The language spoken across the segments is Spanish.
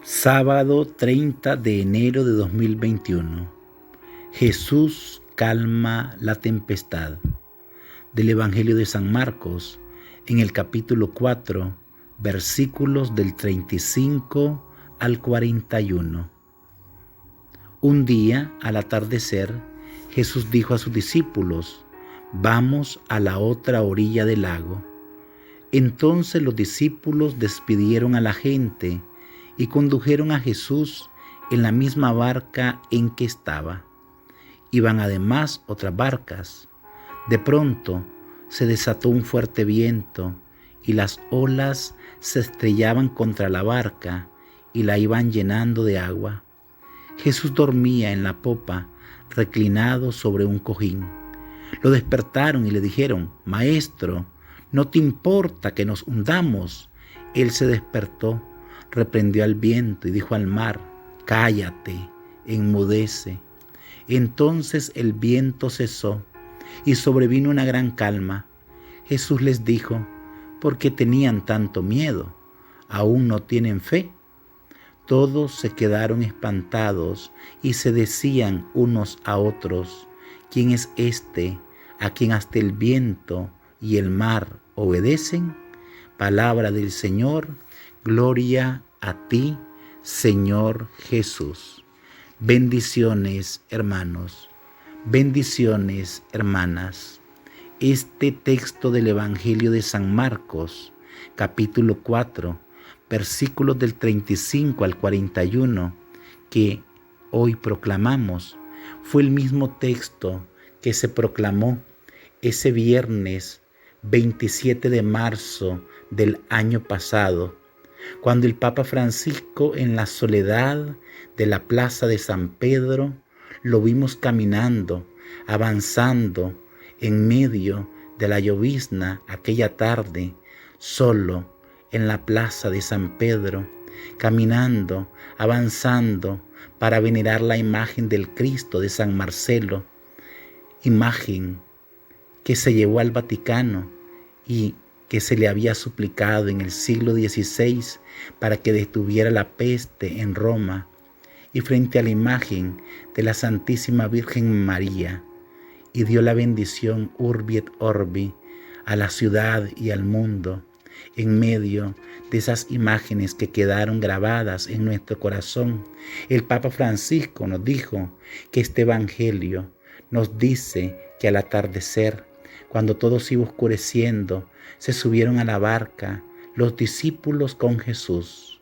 Sábado 30 de enero de 2021. Jesús calma la tempestad. Del Evangelio de San Marcos, en el capítulo 4, versículos del 35 al 41. Un día, al atardecer, Jesús dijo a sus discípulos: «Vamos a la otra orilla del lago». Entonces los discípulos despidieron a la gente y condujeron a Jesús en la misma barca en que estaba. Iban además otras barcas. De pronto se desató un fuerte viento y las olas se estrellaban contra la barca y la iban llenando de agua. Jesús dormía en la popa, reclinado sobre un cojín. Lo despertaron y le dijeron: «Maestro, ¿no te importa que nos hundamos?». Él se despertó, reprendió al viento y dijo al mar: «Cállate, enmudece». Entonces el viento cesó y sobrevino una gran calma. Jesús les dijo: «¿Por qué tenían tanto miedo? ¿Aún no tienen fe?». Todos se quedaron espantados y se decían unos a otros: «¿Quién es este a quien hasta el viento y el mar obedecen?». Palabra del Señor. Gloria a ti, Señor Jesús. Bendiciones, hermanos. Bendiciones, hermanas. Este texto del Evangelio de San Marcos, capítulo 4, versículos del 35 al 41, que hoy proclamamos, fue el mismo texto que se proclamó ese viernes 27 de marzo del año pasado, cuando el Papa Francisco, en la soledad de la plaza de San Pedro, lo vimos caminando, avanzando en medio de la llovizna aquella tarde, solo en la plaza de San Pedro, caminando, avanzando para venerar la imagen del Cristo de San Marcelo, imagen que se llevó al Vaticano y que se le había suplicado en el siglo XVI para que detuviera la peste en Roma, y frente a la imagen de la Santísima Virgen María, y dio la bendición Urbi et Orbi a la ciudad y al mundo, en medio de esas imágenes que quedaron grabadas en nuestro corazón. El Papa Francisco nos dijo que este Evangelio nos dice que al atardecer, cuando todo se iba oscureciendo, se subieron a la barca los discípulos con Jesús.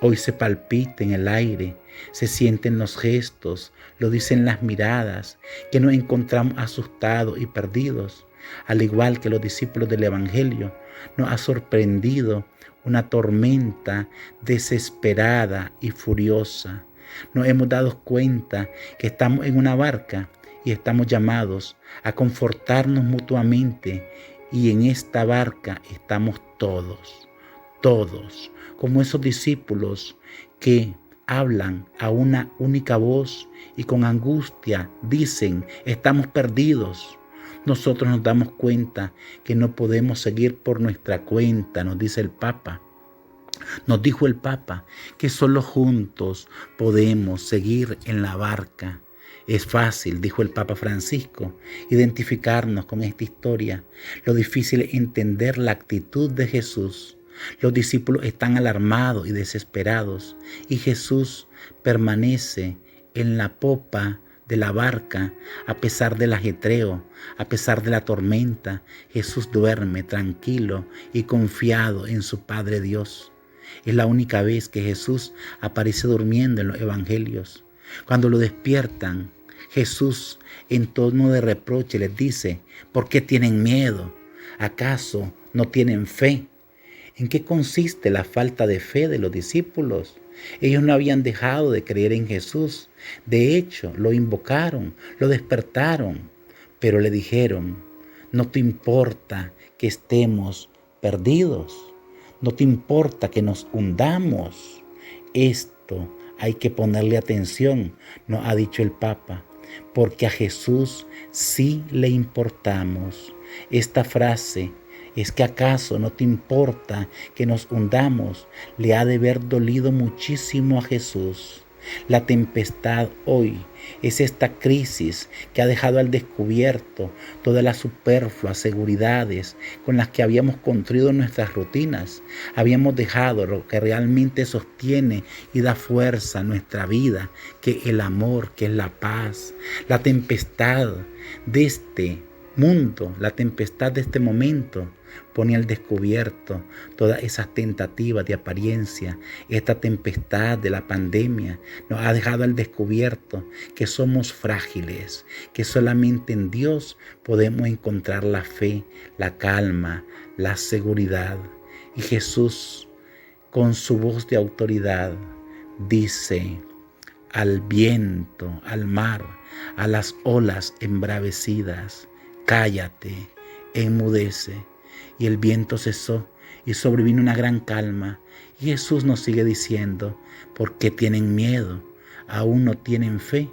Hoy se palpita en el aire, se sienten los gestos, lo dicen las miradas, que nos encontramos asustados y perdidos. Al igual que los discípulos del Evangelio, nos ha sorprendido una tormenta desesperada y furiosa. Nos hemos dado cuenta que estamos en una barca y estamos llamados a confortarnos mutuamente, y en esta barca estamos todos, como esos discípulos que hablan a una única voz y con angustia dicen: «Estamos perdidos». Nosotros nos damos cuenta que no podemos seguir por nuestra cuenta, nos dice el Papa. Nos dijo el Papa que solo juntos podemos seguir en la barca. Es fácil, dijo el Papa Francisco, identificarnos con esta historia. Lo difícil es entender la actitud de Jesús. Los discípulos están alarmados y desesperados, y Jesús permanece en la popa de la barca a pesar del ajetreo, a pesar de la tormenta. Jesús duerme tranquilo y confiado en su Padre Dios. Es la única vez que Jesús aparece durmiendo en los evangelios. Cuando lo despiertan, Jesús, en tono de reproche, les dice: «¿Por qué tienen miedo? ¿Acaso no tienen fe?». ¿En qué consiste la falta de fe de los discípulos? Ellos no habían dejado de creer en Jesús. De hecho, lo invocaron, lo despertaron, pero le dijeron: «¿No te importa que estemos perdidos? ¿No te importa que nos hundamos?». Esto hay que ponerle atención, nos ha dicho el Papa, porque a Jesús sí le importamos. Esta frase ¿Es que acaso no te importa que nos hundamos? Le ha de haber dolido muchísimo a Jesús. La tempestad hoy es esta crisis que ha dejado al descubierto todas las superfluas seguridades con las que habíamos construido nuestras rutinas. Habíamos dejado lo que realmente sostiene y da fuerza a nuestra vida, que es el amor, que es la paz. La tempestad de este mundo, la tempestad de este momento, pone al descubierto todas esas tentativas de apariencia. Esta tempestad de la pandemia nos ha dejado al descubierto que somos frágiles, que solamente en Dios podemos encontrar la fe, la calma, la seguridad. Y Jesús, con su voz de autoridad, dice al viento, al mar, a las olas embravecidas: cállate, enmudece. Y el viento cesó y sobrevino una gran calma. Y Jesús nos sigue diciendo: ¿por qué tienen miedo? ¿Aún no tienen fe?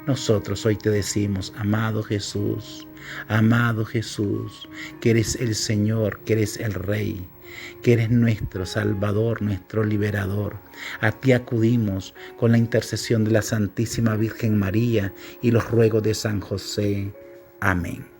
Nosotros hoy te decimos: amado Jesús, que eres el Señor, que eres el Rey, que eres nuestro Salvador, nuestro Liberador. A ti acudimos con la intercesión de la Santísima Virgen María y los ruegos de San José. Amén.